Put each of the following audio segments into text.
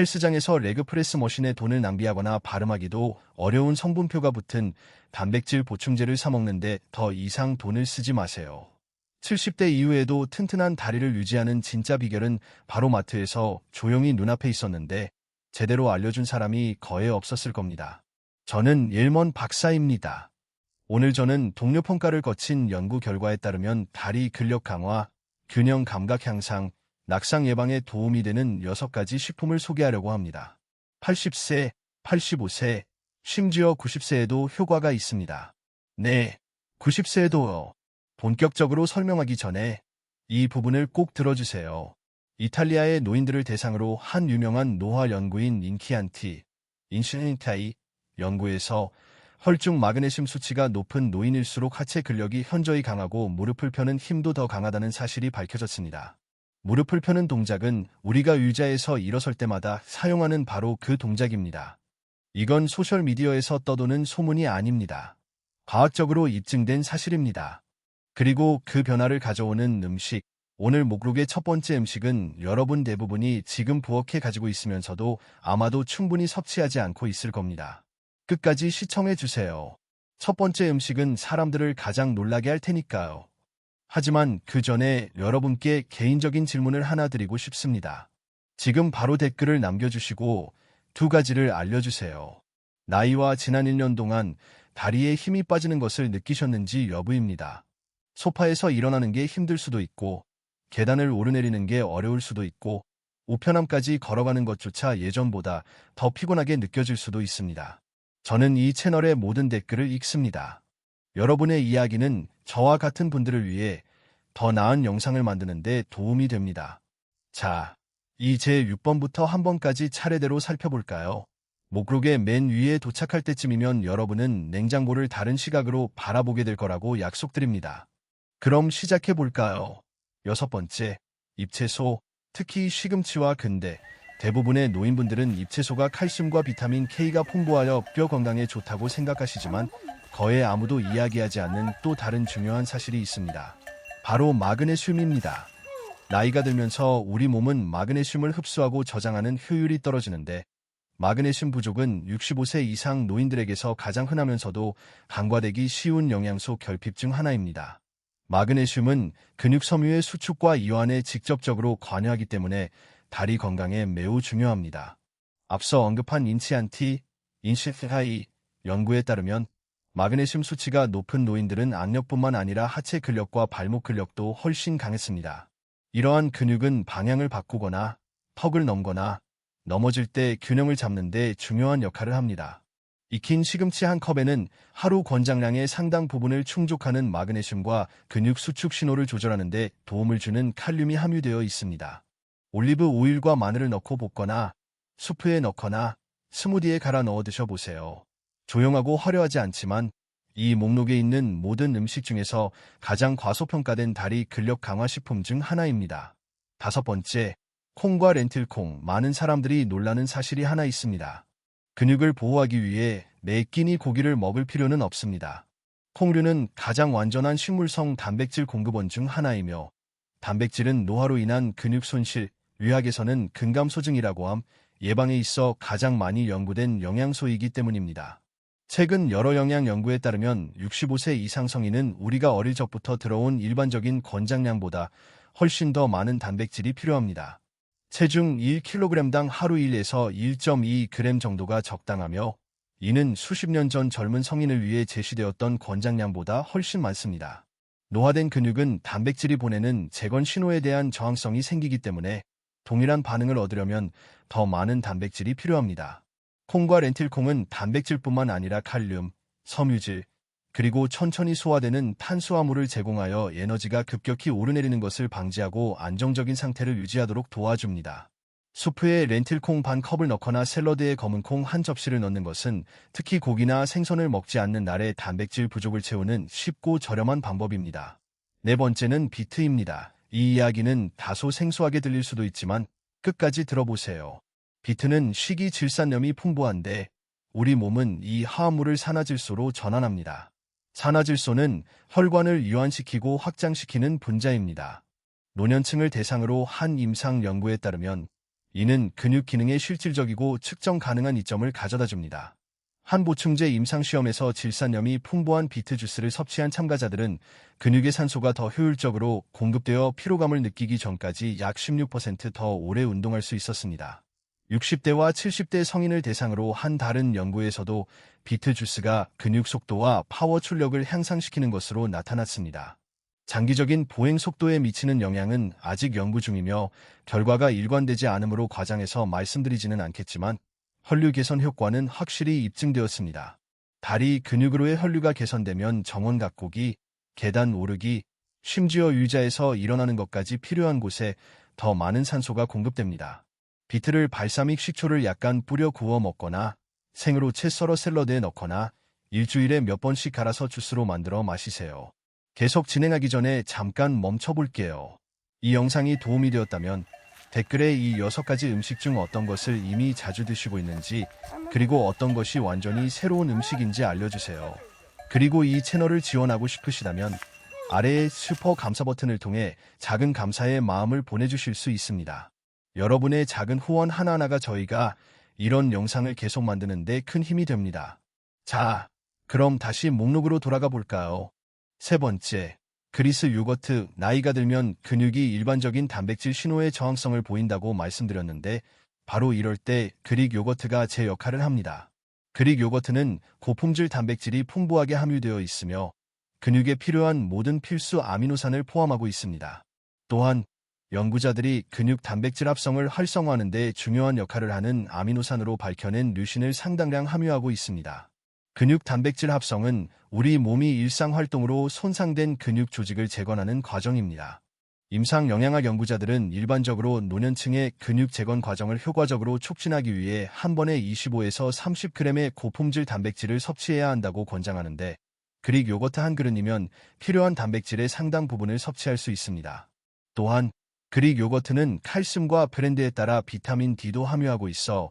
헬스장에서 레그프레스 머신에 돈을 낭비하거나 발음하기도 어려운 성분표가 붙은 단백질 보충제를 사 먹는데 더 이상 돈을 쓰지 마세요. 70대 이후에도 튼튼한 다리를 유지하는 진짜 비결은 바로 마트에서 조용히 눈앞에 있었는데 제대로 알려준 사람이 거의 없었을 겁니다. 저는 일먼 박사입니다. 오늘 저는 동료 평가를 거친 연구 결과에 따르면 다리 근력 강화, 균형 감각 향상, 낙상 예방에 도움이 되는 6가지 식품을 소개하려고 합니다. 80세, 85세, 심지어 90세에도 효과가 있습니다. 네, 90세에도요. 본격적으로 설명하기 전에 이 부분을 꼭 들어주세요. 이탈리아의 노인들을 대상으로 한 유명한 노화 연구인 인키안티, 인슈린타이 연구에서 혈중 마그네슘 수치가 높은 노인일수록 하체 근력이 현저히 강하고 무릎을 펴는 힘도 더 강하다는 사실이 밝혀졌습니다. 무릎을 펴는 동작은 우리가 의자에서 일어설 때마다 사용하는 바로 그 동작입니다. 이건 소셜미디어에서 떠도는 소문이 아닙니다. 과학적으로 입증된 사실입니다. 그리고 그 변화를 가져오는 음식, 오늘 목록의 첫 번째 음식은 여러분 대부분이 지금 부엌에 가지고 있으면서도 아마도 충분히 섭취하지 않고 있을 겁니다. 끝까지 시청해주세요. 첫 번째 음식은 사람들을 가장 놀라게 할 테니까요. 하지만 그 전에 여러분께 개인적인 질문을 하나 드리고 싶습니다. 지금 바로 댓글을 남겨주시고 2가지를 알려주세요. 나이와 지난 1년 동안 다리에 힘이 빠지는 것을 느끼셨는지 여부입니다. 소파에서 일어나는 게 힘들 수도 있고, 계단을 오르내리는 게 어려울 수도 있고, 우편함까지 걸어가는 것조차 예전보다 더 피곤하게 느껴질 수도 있습니다. 저는 이 채널의 모든 댓글을 읽습니다. 여러분의 이야기는 저와 같은 분들을 위해 더 나은 영상을 만드는 데 도움이 됩니다. 자, 이 제6번부터 한 번까지 차례대로 살펴볼까요? 목록의 맨 위에 도착할 때쯤이면 여러분은 냉장고를 다른 시각으로 바라보게 될 거라고 약속드립니다. 그럼 시작해볼까요? 6번째, 잎채소, 특히 시금치와 근대. 대부분의 노인분들은 잎채소가 칼슘과 비타민 K가 풍부하여 뼈 건강에 좋다고 생각하시지만 거의 아무도 이야기하지 않는 또 다른 중요한 사실이 있습니다. 바로 마그네슘입니다. 나이가 들면서 우리 몸은 마그네슘을 흡수하고 저장하는 효율이 떨어지는데 마그네슘 부족은 65세 이상 노인들에게서 가장 흔하면서도 간과되기 쉬운 영양소 결핍 중 하나입니다. 마그네슘은 근육 섬유의 수축과 이완에 직접적으로 관여하기 때문에 다리 건강에 매우 중요합니다. 앞서 언급한 인치안티, 인시하이 연구에 따르면 마그네슘 수치가 높은 노인들은 악력뿐만 아니라 하체 근력과 발목 근력도 훨씬 강했습니다. 이러한 근육은 방향을 바꾸거나 턱을 넘거나 넘어질 때 균형을 잡는 데 중요한 역할을 합니다. 익힌 시금치 한 컵에는 하루 권장량의 상당 부분을 충족하는 마그네슘과 근육 수축 신호를 조절하는 데 도움을 주는 칼륨이 함유되어 있습니다. 올리브 오일과 마늘을 넣고 볶거나 수프에 넣거나 스무디에 갈아 넣어 드셔보세요. 조용하고 화려하지 않지만 이 목록에 있는 모든 음식 중에서 가장 과소평가된 다리 근력 강화 식품 중 하나입니다. 5번째, 콩과 렌틸콩. 많은 사람들이 놀라는 사실이 하나 있습니다. 근육을 보호하기 위해 매 끼니 고기를 먹을 필요는 없습니다. 콩류는 가장 완전한 식물성 단백질 공급원 중 하나이며 단백질은 노화로 인한 근육 손실, 의학에서는 근감소증이라고 함 예방에 있어 가장 많이 연구된 영양소이기 때문입니다. 최근 여러 영양 연구에 따르면 65세 이상 성인은 우리가 어릴 적부터 들어온 일반적인 권장량보다 훨씬 더 많은 단백질이 필요합니다. 체중 1kg당 하루 1에서 1.2g 정도가 적당하며 이는 수십 년 전 젊은 성인을 위해 제시되었던 권장량보다 훨씬 많습니다. 노화된 근육은 단백질이 보내는 재건 신호에 대한 저항성이 생기기 때문에 동일한 반응을 얻으려면 더 많은 단백질이 필요합니다. 콩과 렌틸콩은 단백질뿐만 아니라 칼륨, 섬유질, 그리고 천천히 소화되는 탄수화물을 제공하여 에너지가 급격히 오르내리는 것을 방지하고 안정적인 상태를 유지하도록 도와줍니다. 수프에 렌틸콩 반 컵을 넣거나 샐러드에 검은콩 한 접시를 넣는 것은 특히 고기나 생선을 먹지 않는 날의 단백질 부족을 채우는 쉽고 저렴한 방법입니다. 4번째는 비트입니다. 이 이야기는 다소 생소하게 들릴 수도 있지만 끝까지 들어보세요. 비트는 식이질산염이 풍부한데 우리 몸은 이 화합물을 산화질소로 전환합니다. 산화질소는 혈관을 이완시키고 확장시키는 분자입니다. 노년층을 대상으로 한 임상 연구에 따르면 이는 근육 기능에 실질적이고 측정 가능한 이점을 가져다 줍니다. 한 보충제 임상시험에서 질산염이 풍부한 비트 주스를 섭취한 참가자들은 근육의 산소가 더 효율적으로 공급되어 피로감을 느끼기 전까지 약 16%더 오래 운동할 수 있었습니다. 60대와 70대 성인을 대상으로 한 다른 연구에서도 비트 주스가 근육 속도와 파워 출력을 향상시키는 것으로 나타났습니다. 장기적인 보행 속도에 미치는 영향은 아직 연구 중이며 결과가 일관되지 않으므로 과장해서 말씀드리지는 않겠지만 혈류 개선 효과는 확실히 입증되었습니다. 다리 근육으로의 혈류가 개선되면 정원 가꾸기, 계단 오르기, 심지어 의자에서 일어나는 것까지 필요한 곳에 더 많은 산소가 공급됩니다. 비트를 발사믹 식초를 약간 뿌려 구워 먹거나 생으로 채 썰어 샐러드에 넣거나 일주일에 몇 번씩 갈아서 주스로 만들어 마시세요. 계속 진행하기 전에 잠깐 멈춰볼게요. 이 영상이 도움이 되었다면 댓글에 이 6가지 음식 중 어떤 것을 이미 자주 드시고 있는지, 그리고 어떤 것이 완전히 새로운 음식인지 알려주세요. 그리고 이 채널을 지원하고 싶으시다면 아래의 슈퍼 감사 버튼을 통해 작은 감사의 마음을 보내주실 수 있습니다. 여러분의 작은 후원 하나하나가 저희가 이런 영상을 계속 만드는 데 큰 힘이 됩니다. 자, 그럼 다시 목록으로 돌아가 볼까요? 세 번째, 그리스 요거트. 나이가 들면 근육이 일반적인 단백질 신호에 저항성을 보인다고 말씀드렸는데 바로 이럴 때 그릭 요거트가 제 역할을 합니다. 그릭 요거트는 고품질 단백질이 풍부하게 함유되어 있으며 근육에 필요한 모든 필수 아미노산을 포함하고 있습니다. 또한 연구자들이 근육 단백질 합성을 활성화하는 데 중요한 역할을 하는 아미노산으로 밝혀낸 류신을 상당량 함유하고 있습니다. 근육 단백질 합성은 우리 몸이 일상활동으로 손상된 근육 조직을 재건하는 과정입니다. 임상 영양학 연구자들은 일반적으로 노년층의 근육 재건 과정을 효과적으로 촉진하기 위해 한 번에 25에서 30g의 고품질 단백질을 섭취해야 한다고 권장하는데 그릭 요거트 한 그릇이면 필요한 단백질의 상당 부분을 섭취할 수 있습니다. 또한 그릭 요거트는 칼슘과 브랜드에 따라 비타민 D도 함유하고 있어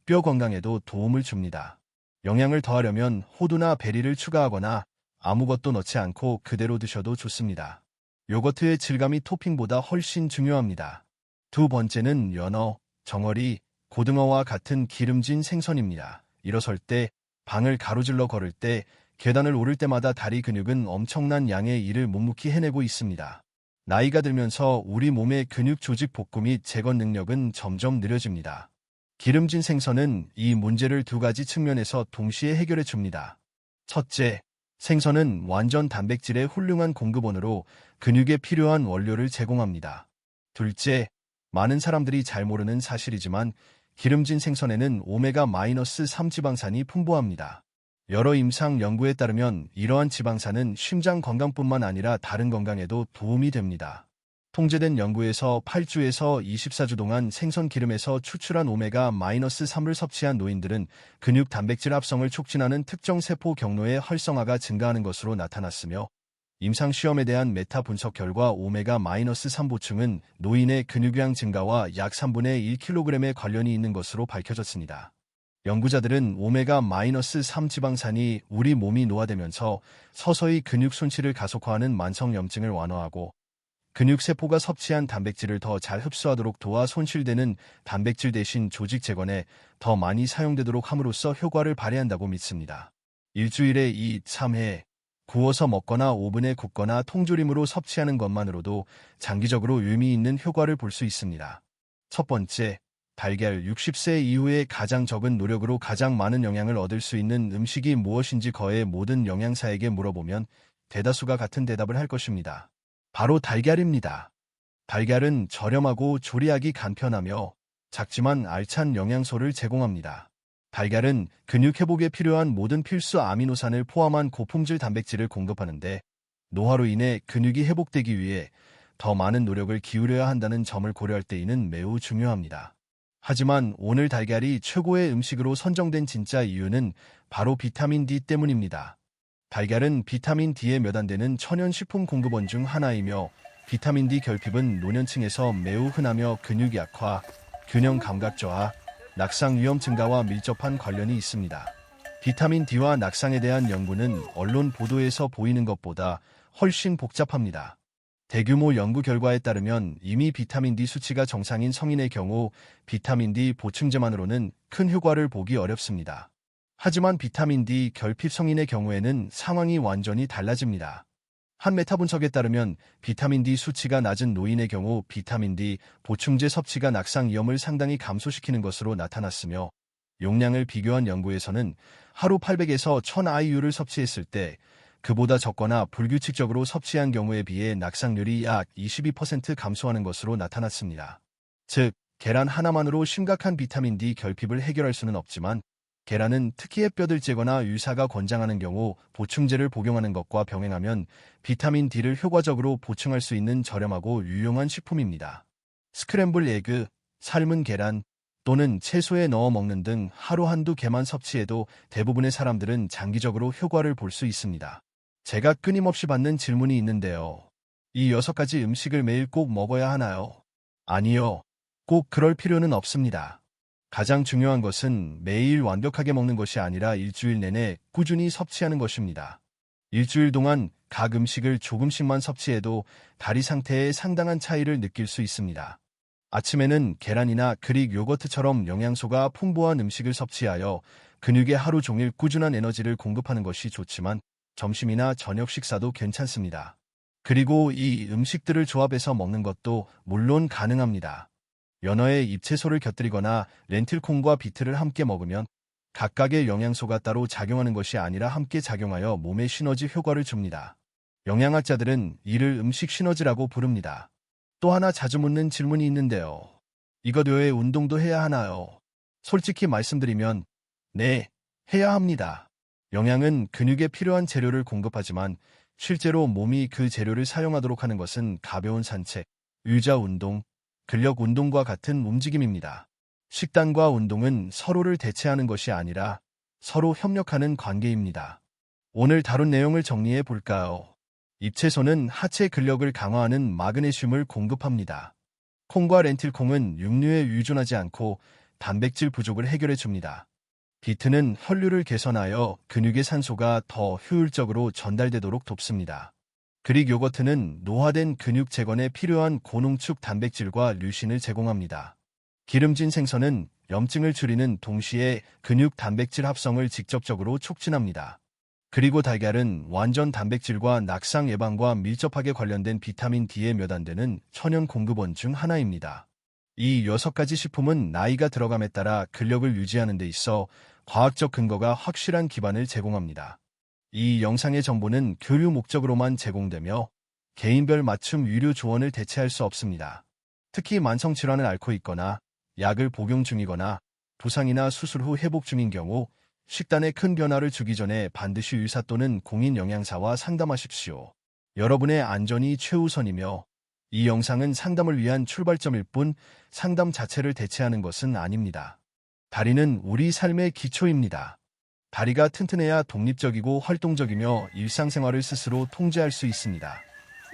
뼈 건강에도 도움을 줍니다. 영양을 더하려면 호두나 베리를 추가하거나 아무것도 넣지 않고 그대로 드셔도 좋습니다. 요거트의 질감이 토핑보다 훨씬 중요합니다. 두 번째는 연어, 정어리, 고등어와 같은 기름진 생선입니다. 일어설 때, 방을 가로질러 걸을 때, 계단을 오를 때마다 다리 근육은 엄청난 양의 일을 묵묵히 해내고 있습니다. 나이가 들면서 우리 몸의 근육 조직 복구 및 재건 능력은 점점 느려집니다. 기름진 생선은 이 문제를 두 가지 측면에서 동시에 해결해 줍니다. 첫째, 생선은 완전 단백질의 훌륭한 공급원으로 근육에 필요한 원료를 제공합니다. 둘째, 많은 사람들이 잘 모르는 사실이지만 기름진 생선에는 오메가-3 지방산이 풍부합니다. 여러 임상 연구에 따르면 이러한 지방산은 심장 건강뿐만 아니라 다른 건강에도 도움이 됩니다. 통제된 연구에서 8주에서 24주 동안 생선 기름에서 추출한 오메가-3을 섭취한 노인들은 근육 단백질 합성을 촉진하는 특정 세포 경로의 활성화가 증가하는 것으로 나타났으며 임상 시험에 대한 메타 분석 결과 오메가-3 보충은 노인의 근육량 증가와 약 3분의 1kg의 관련이 있는 것으로 밝혀졌습니다. 연구자들은 오메가-3 지방산이 우리 몸이 노화되면서 서서히 근육 손실을 가속화하는 만성염증을 완화하고 근육세포가 섭취한 단백질을 더 잘 흡수하도록 도와 손실되는 단백질 대신 조직 재건에 더 많이 사용되도록 함으로써 효과를 발휘한다고 믿습니다. 일주일에 2-3회 구워서 먹거나 오븐에 굽거나 통조림으로 섭취하는 것만으로도 장기적으로 의미 있는 효과를 볼 수 있습니다. 첫 번째, 달걀. 60세 이후에 가장 적은 노력으로 가장 많은 영양을 얻을 수 있는 음식이 무엇인지 거의 모든 영양사에게 물어보면 대다수가 같은 대답을 할 것입니다. 바로 달걀입니다. 달걀은 저렴하고 조리하기 간편하며 작지만 알찬 영양소를 제공합니다. 달걀은 근육 회복에 필요한 모든 필수 아미노산을 포함한 고품질 단백질을 공급하는데 노화로 인해 근육이 회복되기 위해 더 많은 노력을 기울여야 한다는 점을 고려할 때 이는 매우 중요합니다. 하지만 오늘 달걀이 최고의 음식으로 선정된 진짜 이유는 바로 비타민 D 때문입니다. 달걀은 비타민 D에 몇 안 되는 천연식품 공급원 중 하나이며 비타민 D 결핍은 노년층에서 매우 흔하며 근육 약화, 균형 감각 저하, 낙상 위험 증가와 밀접한 관련이 있습니다. 비타민 D와 낙상에 대한 연구는 언론 보도에서 보이는 것보다 훨씬 복잡합니다. 대규모 연구 결과에 따르면 이미 비타민 D 수치가 정상인 성인의 경우 비타민 D 보충제만으로는 큰 효과를 보기 어렵습니다. 하지만 비타민 D 결핍 성인의 경우에는 상황이 완전히 달라집니다. 한 메타 분석에 따르면 비타민 D 수치가 낮은 노인의 경우 비타민 D 보충제 섭취가 낙상 위험을 상당히 감소시키는 것으로 나타났으며, 용량을 비교한 연구에서는 하루 800에서 1000 IU를 섭취했을 때 그보다 적거나 불규칙적으로 섭취한 경우에 비해 낙상률이 약 22% 감소하는 것으로 나타났습니다. 즉, 계란 하나만으로 심각한 비타민 D 결핍을 해결할 수는 없지만, 계란은 특히 햇볕을 쬐거나 의사가 권장하는 경우 보충제를 복용하는 것과 병행하면 비타민 D를 효과적으로 보충할 수 있는 저렴하고 유용한 식품입니다. 스크램블 에그, 삶은 계란 또는 채소에 넣어 먹는 등 하루 한두 개만 섭취해도 대부분의 사람들은 장기적으로 효과를 볼 수 있습니다. 제가 끊임없이 받는 질문이 있는데요. 이 6가지 음식을 매일 꼭 먹어야 하나요? 아니요. 꼭 그럴 필요는 없습니다. 가장 중요한 것은 매일 완벽하게 먹는 것이 아니라 일주일 내내 꾸준히 섭취하는 것입니다. 일주일 동안 각 음식을 조금씩만 섭취해도 다리 상태에 상당한 차이를 느낄 수 있습니다. 아침에는 계란이나 그릭 요거트처럼 영양소가 풍부한 음식을 섭취하여 근육에 하루 종일 꾸준한 에너지를 공급하는 것이 좋지만, 점심이나 저녁 식사도 괜찮습니다. 그리고 이 음식들을 조합해서 먹는 것도 물론 가능합니다. 연어에 잎채소를 곁들이거나 렌틸콩과 비트를 함께 먹으면 각각의 영양소가 따로 작용하는 것이 아니라 함께 작용하여 몸에 시너지 효과를 줍니다. 영양학자들은 이를 음식 시너지라고 부릅니다. 또 하나 자주 묻는 질문이 있는데요. 이것 외에 운동도 해야 하나요? 솔직히 말씀드리면 네, 해야 합니다. 영양은 근육에 필요한 재료를 공급하지만 실제로 몸이 그 재료를 사용하도록 하는 것은 가벼운 산책, 의자 운동, 근력 운동과 같은 움직임입니다. 식단과 운동은 서로를 대체하는 것이 아니라 서로 협력하는 관계입니다. 오늘 다룬 내용을 정리해 볼까요? 잎채소는 하체 근력을 강화하는 마그네슘을 공급합니다. 콩과 렌틸콩은 육류에 의존하지 않고 단백질 부족을 해결해 줍니다. 비트는 혈류를 개선하여 근육의 산소가 더 효율적으로 전달되도록 돕습니다. 그릭 요거트는 노화된 근육 재건에 필요한 고농축 단백질과 류신을 제공합니다. 기름진 생선은 염증을 줄이는 동시에 근육 단백질 합성을 직접적으로 촉진합니다. 그리고 달걀은 완전 단백질과 낙상 예방과 밀접하게 관련된 비타민 D에 몇 안 되는 천연 공급원 중 하나입니다. 이 6가지 식품은 나이가 들어감에 따라 근력을 유지하는 데 있어 과학적 근거가 확실한 기반을 제공합니다. 이 영상의 정보는 교류 목적으로만 제공되며 개인별 맞춤 의료 조언을 대체할 수 없습니다. 특히 만성질환을 앓고 있거나 약을 복용 중이거나 부상이나 수술 후 회복 중인 경우 식단에 큰 변화를 주기 전에 반드시 의사 또는 공인 영양사와 상담하십시오. 여러분의 안전이 최우선이며 이 영상은 상담을 위한 출발점일 뿐 상담 자체를 대체하는 것은 아닙니다. 다리는 우리 삶의 기초입니다. 다리가 튼튼해야 독립적이고 활동적이며 일상생활을 스스로 통제할 수 있습니다.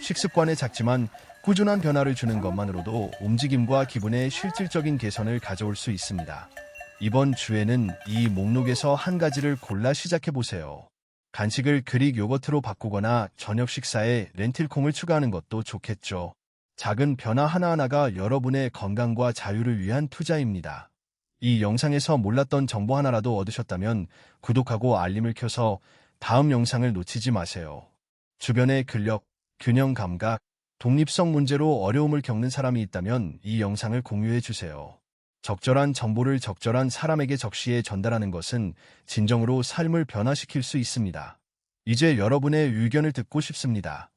식습관에 작지만 꾸준한 변화를 주는 것만으로도 움직임과 기분의 실질적인 개선을 가져올 수 있습니다. 이번 주에는 이 목록에서 한 가지를 골라 시작해보세요. 간식을 그릭 요거트로 바꾸거나 저녁 식사에 렌틸콩을 추가하는 것도 좋겠죠. 작은 변화 하나하나가 여러분의 건강과 자유를 위한 투자입니다. 이 영상에서 몰랐던 정보 하나라도 얻으셨다면 구독하고 알림을 켜서 다음 영상을 놓치지 마세요. 주변의 근력, 균형 감각, 독립성 문제로 어려움을 겪는 사람이 있다면 이 영상을 공유해 주세요. 적절한 정보를 적절한 사람에게 적시해 전달하는 것은 진정으로 삶을 변화시킬 수 있습니다. 이제 여러분의 의견을 듣고 싶습니다.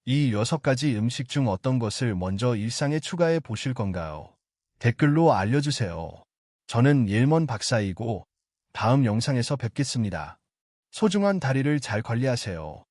이 6가지 음식 중 어떤 것을 먼저 일상에 추가해 보실 건가요? 댓글로 알려주세요. 저는 일먼 박사이고 다음 영상에서 뵙겠습니다. 소중한 다리를 잘 관리하세요.